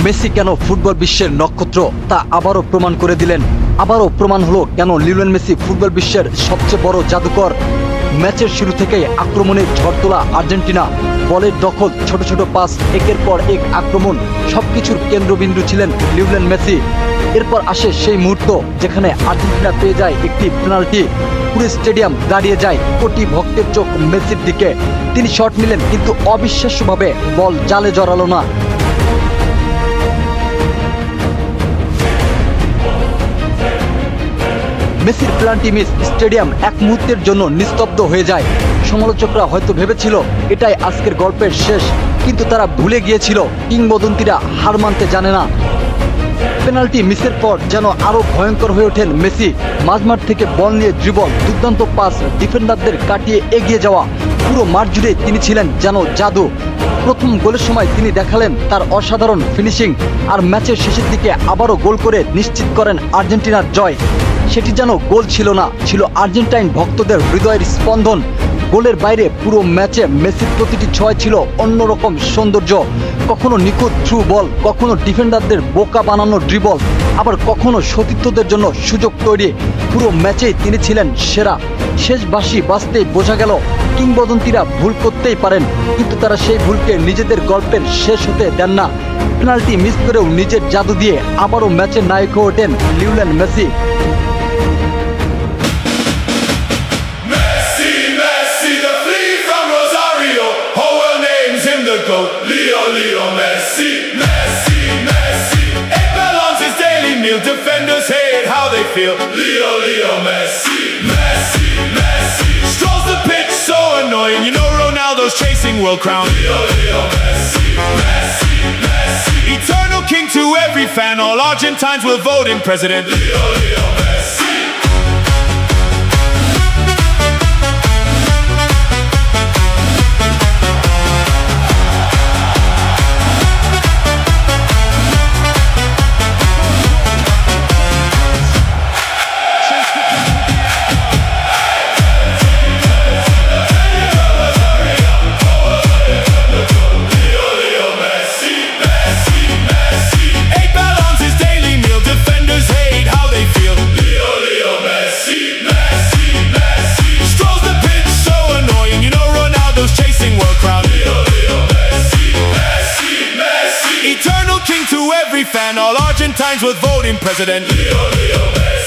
Messi কেন football বিশ্বের নক্ষত্র তা আবারও প্রমাণ করে দিলেন। আবারও প্রমাণ হলো কেন লিওনেল মেসি ফুটবল বিশ্বের সবচেয়ে বড় জাদুকর। ম্যাচের শুরু থেকেই আক্রমণের ঝড় তোলা আর্জেন্টিনা, বলের দখল, ছোট ছোট পাস, একের পর এক আক্রমণ, সবকিছুর কেন্দ্রবিন্দু ছিলেন লিওনেল মেসি। এরপর আসে সেই মুহূর্ত যেখানে আর্জেন্টিনা পেয়ে যায় একটি পেনাল্টি। পুরো স্টেডিয়াম দাঁড়িয়ে যায়, কোটি ভক্তের চোখ মেসির দিকে। তিনি শট নিলেন কিন্তু অবিশ্বাস্যভাবে বল জালে জড়ালো না। মেসির পেনাল্টি মিস, স্টেডিয়াম এক মুহূর্তের জন্য নিস্তব্ধ হয়ে যায়। সমালোচকরা হয়তো ভেবেছিল এটাই আজকের গল্পের শেষ, কিন্তু তারা ভুলে গিয়েছিল কিংবদন্তিরা হার মানতে জানে না। পেনাল্টি মিসের পর যেন আরো ভয়ঙ্কর হয়ে ওঠেন মেসি। মাঝমাঠ থেকে বল নিয়ে ড্রিবল, দুর্দান্ত পাস, ডিফেন্ডারদের কাটিয়ে এগিয়ে যাওয়া, পুরো মাঠ জুড়ে তিনি ছিলেন যেন জাদু। প্রথম গোলের সময় তিনি দেখালেন তার অসাধারণ ফিনিশিং, আর ম্যাচের শেষের দিকে আবারও গোল করে নিশ্চিত করেন আর্জেন্টিনার জয়। সেটি যেন গোল ছিল না, ছিল আর্জেন্টাইন ভক্তদের হৃদয়ের স্পন্দন। গোলের বাইরে পুরো ম্যাচে মেসির প্রতিটি ছয় ছিল অন্যরকম সৌন্দর্য। কখনো নিখুঁত থ্রু বল, কখনো ডিফেন্ডারদের বোকা বানানো ড্রিবল, আবার কখনো সতীর্থদের জন্য সুযোগ তৈরি। পুরো ম্যাচেই তিনি ছিলেন সেরা। শেষ বাঁশি বাজতেই বোঝা গেল কিংবদন্তিরা ভুল করতেই পারেন, কিন্তু তারা সেই ভুলকে নিজেদের গল্পের শেষ হতে দেন না। পেনাল্টি মিস করেও নিজের জাদু দিয়ে আবারও ম্যাচের নায়ক হয়ে ওঠেন Lionel Messi. Leo Messi, Messi, Messi. 8 ballons his daily meal. Defenders hate how they feel. Leo Messi, Messi, Messi. Strolls the pitch so annoying. You know Ronaldo's chasing world crown. Leo Messi, Messi, Messi. Eternal king to every fan. All Argentines will vote him president. Leo Messi. Eternal king to every fan, all Argentines will vote him president. Leo Messi.